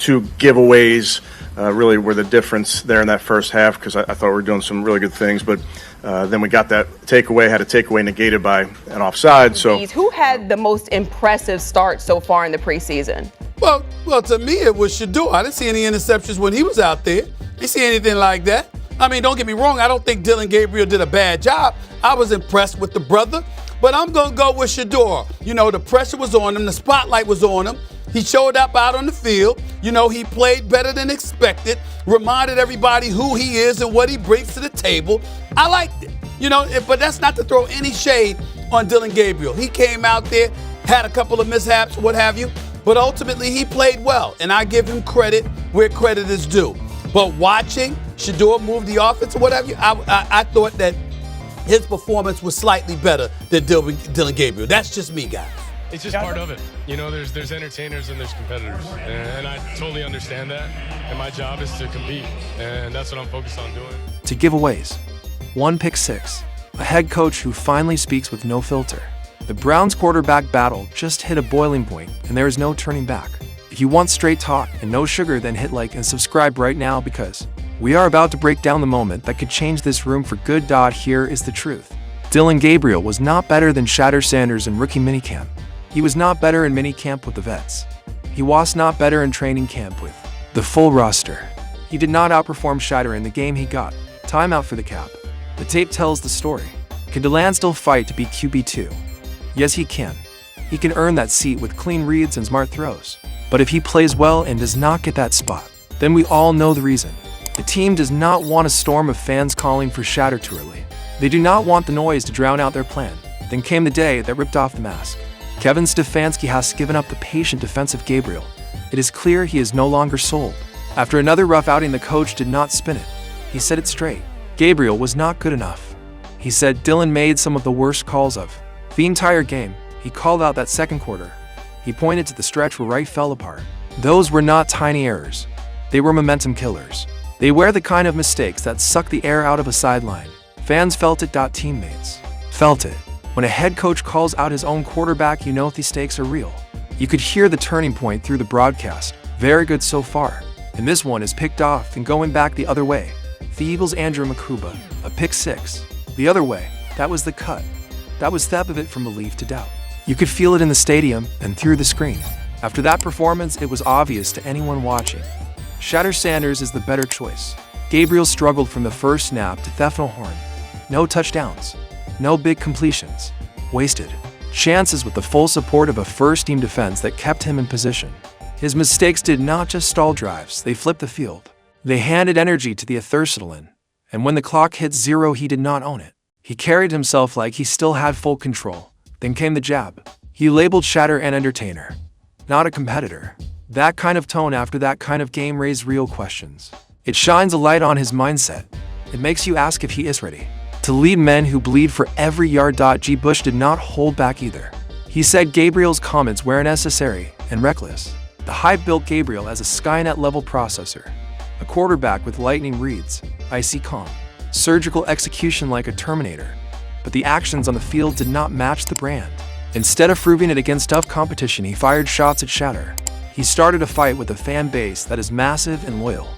two giveaways really were the difference there in that first half, because I thought we were doing some really good things. But then we got that takeaway, had a takeaway negated by an offside. So who had the most impressive start so far in the preseason? Well, to me, it was Shedeur. I didn't see any interceptions when he was out there. Didn't see anything like that. I mean, don't get me wrong. I don't think Dylan Gabriel did a bad job. I was impressed with the brother. But I'm going to go with Shedeur. You know, the pressure was on him. The spotlight was on him. He showed up out on the field. You know, he played better than expected, reminded everybody who he is and what he brings to the table. I liked it. You know, but that's not to throw any shade on Dylan Gabriel. He came out there, had a couple of mishaps, what have you, but ultimately he played well, and I give him credit where credit is due. But watching Shedeur move the offense or whatever, I thought that his performance was slightly better than Dylan Gabriel. That's just me, guys. It's just part of it. You know, there's entertainers and there's competitors. And I totally understand that. And my job is to compete. And that's what I'm focused on doing. To giveaways, 1 pick six, a head coach who finally speaks with no filter. The Browns quarterback battle just hit a boiling point, and there is no turning back. If you want straight talk and no sugar, then hit like and subscribe right now, because we are about to break down the moment that could change this room for good. Here is the truth. Dylan Gabriel was not better than Shadur Sanders in rookie minicamp. He was not better in minicamp with the vets. He was not better in training camp with the full roster. He did not outperform Shadur in the game he got timeout for the cap. The tape tells the story. Can Dylan still fight to be QB2? Yes, he can. He can earn that seat with clean reads and smart throws. But if he plays well and does not get that spot, then we all know the reason. The team does not want a storm of fans calling for Shadur too early. They do not want the noise to drown out their plan. Then came the day that ripped off the mask. Kevin Stefanski has given up the patient defensive Gabriel. It is clear he is no longer sold. After another rough outing, the coach did not spin it. He said it straight. Gabriel was not good enough. He said Dylan made some of the worst calls of the entire game. He called out that second quarter. He pointed to the stretch where Wright fell apart. Those were not tiny errors. They were momentum killers. They were the kind of mistakes that suck the air out of a sideline. Fans felt it. Teammates felt it. When a head coach calls out his own quarterback, you know the stakes are real. You could hear the turning point through the broadcast. Very good so far. And this one is picked off and going back the other way. The Eagles' Andrew Makuba, a pick six. The other way, that was the cut. That was step of it from belief to doubt. You could feel it in the stadium and through the screen. After that performance, it was obvious to anyone watching. Shadur Sanders is the better choice. Gabriel struggled from the first snap to Thefnel Horn. No touchdowns. No big completions. Wasted chances with the full support of a first-team defense that kept him in position. His mistakes did not just stall drives, they flipped the field. They handed energy to the Thurston, and when the clock hit 0, he did not own it. He carried himself like he still had full control. Then came the jab. He labeled Shadur an entertainer, not a competitor. That kind of tone after that kind of game raised real questions. It shines a light on his mindset. It makes you ask if he is ready to lead men who bleed for every yard. G. Bush did not hold back either. He said Gabriel's comments were unnecessary and reckless. The hype built Gabriel as a Skynet-level processor, a quarterback with lightning reads, icy calm, surgical execution like a Terminator. But the actions on the field did not match the brand. Instead of proving it against tough competition, he fired shots at Shadur. He started a fight with a fan base that is massive and loyal.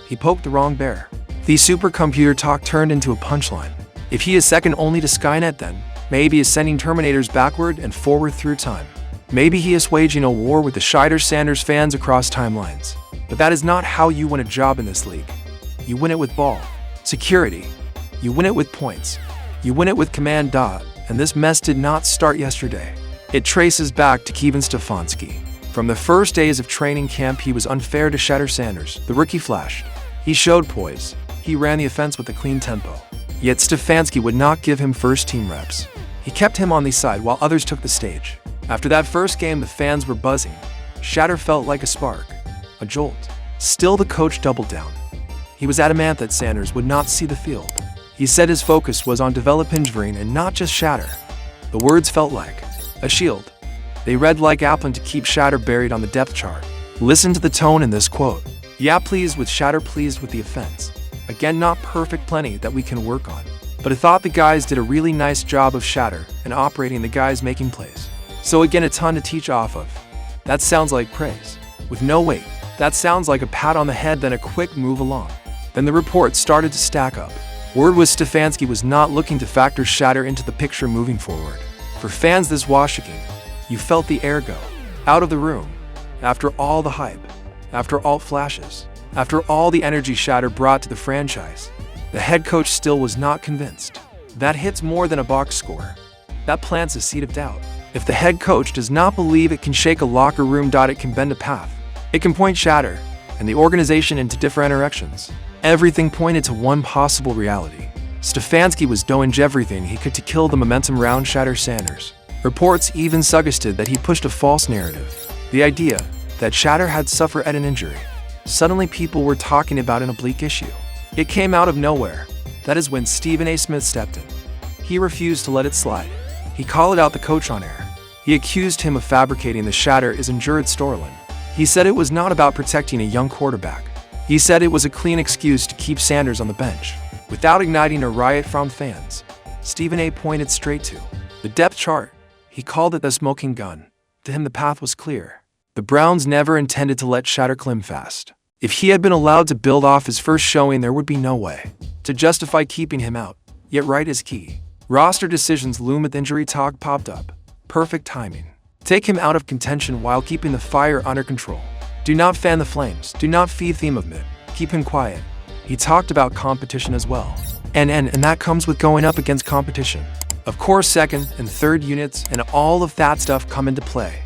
He poked the wrong bear. The supercomputer talk turned into a punchline. If he is second only to Skynet, then maybe he is sending Terminators backward and forward through time. Maybe he is waging a war with the Shadur Sanders fans across timelines. But that is not how you win a job in this league. You win it with ball, security. You win it with points. You win it with command. And this mess did not start yesterday. It traces back to Kevin Stefanski. From the first days of training camp, he was unfair to Shadur Sanders. The rookie flashed. He showed poise. He ran the offense with a clean tempo. Yet Stefanski would not give him first-team reps. He kept him on the side while others took the stage. After that first game, the fans were buzzing. Shadur felt like a spark, a jolt. Still, the coach doubled down. He was adamant that Sanders would not see the field. He said his focus was on developing Javrin and not just Shadur. The words felt like a shield. They read like Applin to keep Shadur buried on the depth chart. Listen to the tone in this quote. Yeah, pleased with Shadur, pleased with the offense. Again, not perfect, plenty that we can work on. But I thought the guys did a really nice job of Shadur and operating the guys making plays. So again, a ton to teach off of. That sounds like praise. With no weight, That sounds like a pat on the head, then a quick move along. Then the reports started to stack up. Word was Stefanski was not looking to factor Shedeur into the picture moving forward. For fans this Washington, you felt the air go out of the room. After all the hype, after all flashes, after all the energy Shedeur brought to the franchise, the head coach still was not convinced. That hits more than a box score. That plants a seed of doubt. If the head coach does not believe it can shake a locker room, it can bend a path. It can point Shedeur and the organization into different directions. Everything pointed to one possible reality. Stefanski was doing everything he could to kill the momentum around Shadur Sanders. Reports even suggested that he pushed a false narrative. The idea that Shadur had suffered an injury. Suddenly people were talking about an oblique issue. It came out of nowhere. That is when Stephen A. Smith stepped in. He refused to let it slide. He called out the coach on air. He accused him of fabricating the Shadur is injured storyline. He said it was not about protecting a young quarterback. He said it was a clean excuse to keep Sanders on the bench. Without igniting a riot from fans, Stephen A. pointed straight to the depth chart. He called it the smoking gun. To him the path was clear. The Browns never intended to let Shadur climb fast. If he had been allowed to build off his first showing, there would be no way to justify keeping him out. Yet right is key. Roster decisions loom with injury talk popped up. Perfect timing. Take him out of contention while keeping the fire under control. Do not fan the flames. Do not feed theme of it. Keep him quiet. He talked about competition as well. And that comes with going up against competition. Of course, second and third units and all of that stuff come into play.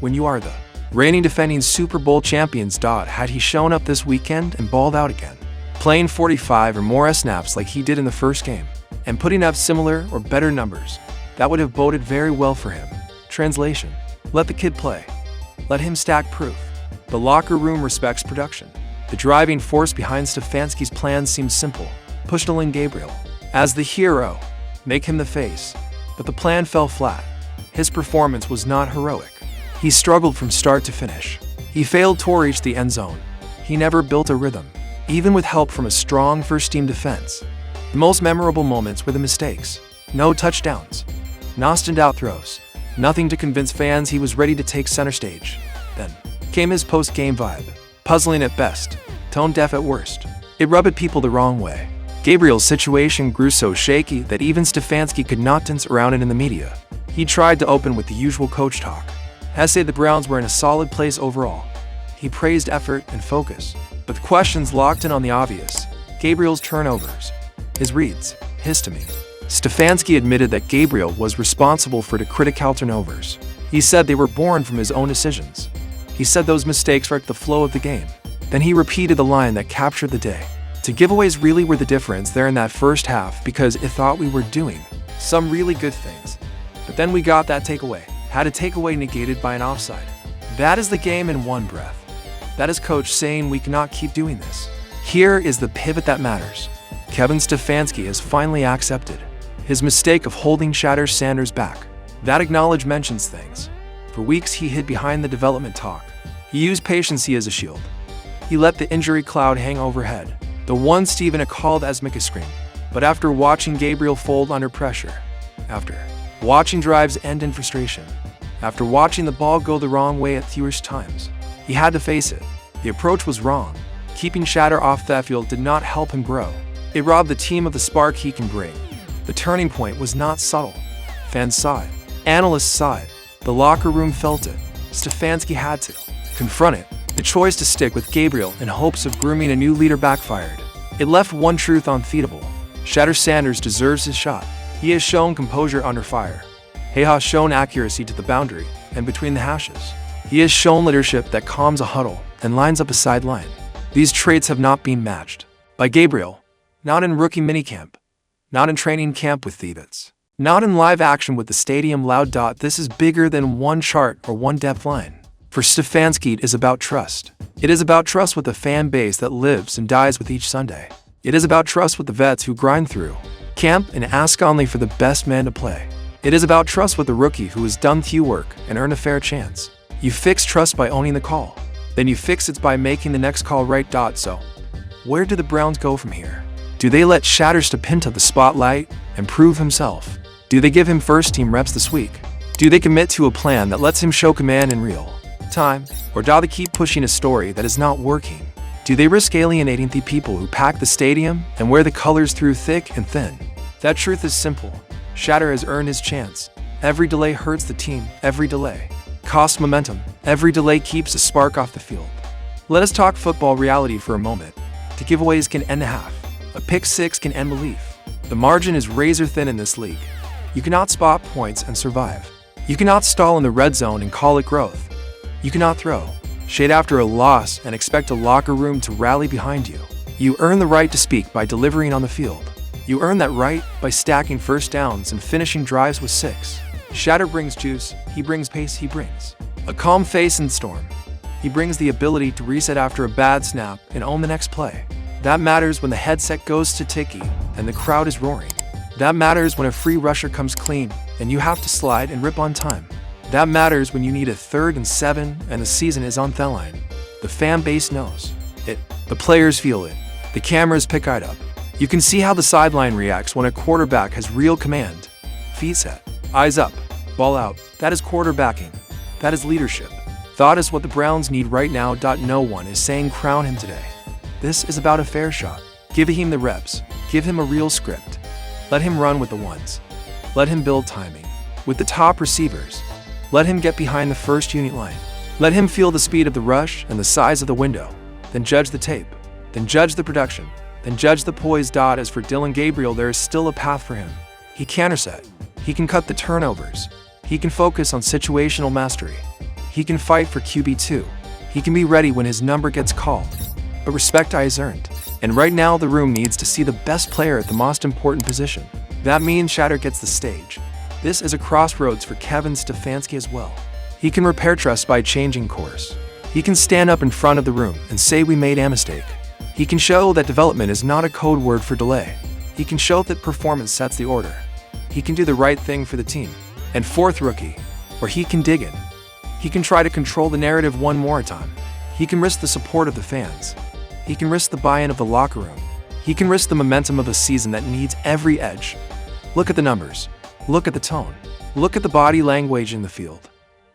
When you are the reigning defending Super Bowl champions. Had he shown up this weekend and balled out again, playing 45 or more snaps like he did in the first game, and putting up similar or better numbers, that would have boded very well for him. Translation: let the kid play. Let him stack proof. The locker room respects production. The driving force behind Stefanski's plans seems simple. Push Dylan Gabriel as the hero. Make him the face. But the plan fell flat. His performance was not heroic. He struggled from start to finish. He failed to reach the end zone. He never built a rhythm, even with help from a strong first-team defense. The most memorable moments were the mistakes. No touchdowns. No standout throws. Nothing to convince fans he was ready to take center stage. Then came his post-game vibe. Puzzling at best, tone-deaf at worst. It rubbed people the wrong way. Gabriel's situation grew so shaky that even Stefanski could not dance around it in the media. He tried to open with the usual coach talk. Said the Browns were in a solid place overall. He praised effort and focus, but the questions locked in on the obvious. Gabriel's turnovers, his reads, histamine. Stefanski admitted that Gabriel was responsible for the critical turnovers. He said they were born from his own decisions. He said those mistakes wrecked the flow of the game. Then he repeated the line that captured the day. The giveaways really were the difference there in that first half because it thought we were doing some really good things. But then we got that takeaway. Had a takeaway negated by an offside. That is the game in one breath. That is coach saying we cannot keep doing this. Here is the pivot that matters. Kevin Stefanski has finally accepted his mistake of holding Shadur Sanders back. That acknowledge mentions things. For weeks he hid behind the development talk. He used patience as a shield. He let the injury cloud hang overhead, the one Stephen A. called as smokescreen. But after watching Gabriel fold under pressure, after watching drives end in frustration, after watching the ball go the wrong way at fewest times, he had to face it. The approach was wrong. Keeping Shadur off that field did not help him grow. It robbed the team of the spark he can bring. The turning point was not subtle. Fans saw it. Analysts saw it. The locker room felt it. Stefanski had to confront it. The choice to stick with Gabriel in hopes of grooming a new leader backfired. It left one truth unfeasible. Shadur Sanders deserves his shot. He has shown composure under fire. He has shown accuracy to the boundary and between the hashes. He has shown leadership that calms a huddle and lines up a sideline. These traits have not been matched by Gabriel. Not in rookie minicamp. Not in training camp with Thebats. Not in live action with the stadium loud. This is bigger than one chart or one depth line. For Stefanski, it is about trust. It is about trust with a fan base that lives and dies with each Sunday. It is about trust with the vets who grind through camp and ask only for the best man to play. It is about trust with the rookie who has done few work and earned a fair chance. You fix trust by owning the call. Then you fix it by making the next call right. So, where do the Browns go from here? Do they let Shadur step into the spotlight and prove himself? Do they give him first-team reps this week? Do they commit to a plan that lets him show command and reel? time, or do they keep pushing a story that is not working? Do they risk alienating the people who pack the stadium and wear the colors through thick and thin? That truth is simple. Shedeur has earned his chance. Every delay hurts the team. Every delay costs momentum. Every delay keeps a spark off the field. Let us talk football reality for a moment. The giveaways can end a half. A pick six can end belief. The margin is razor thin in this league. You cannot spot points and survive. You cannot stall in the red zone and call it growth. You cannot throw shade after a loss and expect a locker room to rally behind you. You earn the right to speak by delivering on the field. You earn that right by stacking first downs and finishing drives with 6. Shadur brings juice, he brings pace, he brings a calm face in storm. He brings the ability to reset after a bad snap and own the next play. That matters when the headset goes to ticky and the crowd is roaring. That matters when a free rusher comes clean and you have to slide and rip on time. That matters when you need a 3rd and 7 and the season is on the line. The fan base knows it. The players feel it. The cameras pick it up. You can see how the sideline reacts when a quarterback has real command. Feet set, eyes up, ball out. That is quarterbacking. That is leadership. That is what the Browns need right now. No one is saying crown him today. This is about a fair shot. Give him the reps. Give him a real script. Let him run with the ones. Let him build timing with the top receivers. Let him get behind the first unit line. Let him feel the speed of the rush and the size of the window. Then judge the tape. Then judge the production. Then judge the poise. As for Dylan Gabriel, there is still a path for him. He can intercept. He can cut the turnovers. He can focus on situational mastery. He can fight for QB2. He can be ready when his number gets called. But respect is earned. And right now the room needs to see the best player at the most important position. That means Shadur gets the stage. This is a crossroads for Kevin Stefanski as well. He can repair trust by changing course. He can stand up in front of the room and say we made a mistake. He can show that development is not a code word for delay. He can show that performance sets the order. He can do the right thing for the team. And 4th rookie, or he can dig in. He can try to control the narrative one more time. He can risk the support of the fans. He can risk the buy-in of the locker room. He can risk the momentum of a season that needs every edge. Look at the numbers. Look at the tone. Look at the body language in the field.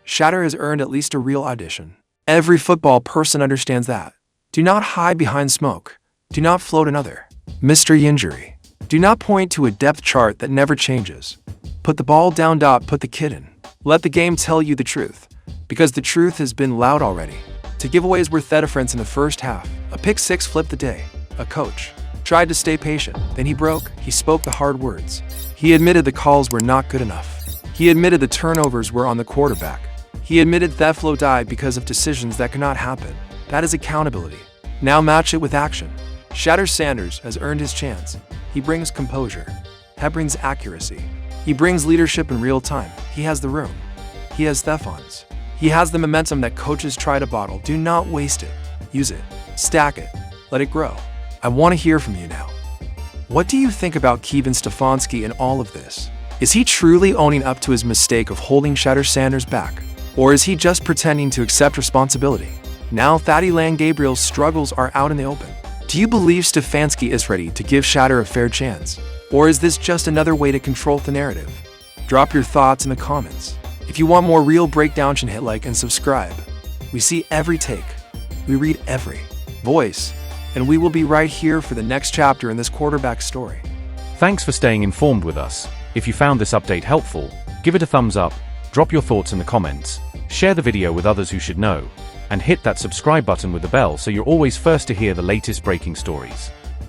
Shadur has earned at least a real audition. Every football person understands that. Do not hide behind smoke. Do not float another mystery injury. Do not point to a depth chart that never changes. Put the ball down. Put the kid in. Let the game tell you the truth. Because the truth has been loud already. To giveaways were the difference in the first half. A pick 6 flipped the day. A coach tried to stay patient. Then he broke. He spoke the hard words. He admitted the calls were not good enough. He admitted the turnovers were on the quarterback. He admitted that flow died because of decisions that could not happen. That is accountability. Now match it with action. Shadur Sanders has earned his chance. He brings composure. He brings accuracy. He brings leadership in real time. He has the room. He has Stephans. He has the momentum that coaches try to bottle. Do not waste it. Use it. Stack it. Let it grow. I want to hear from you now. What do you think about Kevin Stefanski in all of this? Is he truly owning up to his mistake of holding Shedeur Sanders back? Or is he just pretending to accept responsibility? Now Dylan Gabriel's struggles are out in the open. Do you believe Stefanski is ready to give Shadur a fair chance? Or is this just another way to control the narrative? Drop your thoughts in the comments. If you want more real breakdowns, hit like and subscribe. We see every take. We read every voice. And we will be right here for the next chapter in this quarterback story. Thanks for staying informed with us. If you found this update helpful, give it a thumbs up, drop your thoughts in the comments, share the video with others who should know, and hit that subscribe button with the bell so you're always first to hear the latest breaking stories.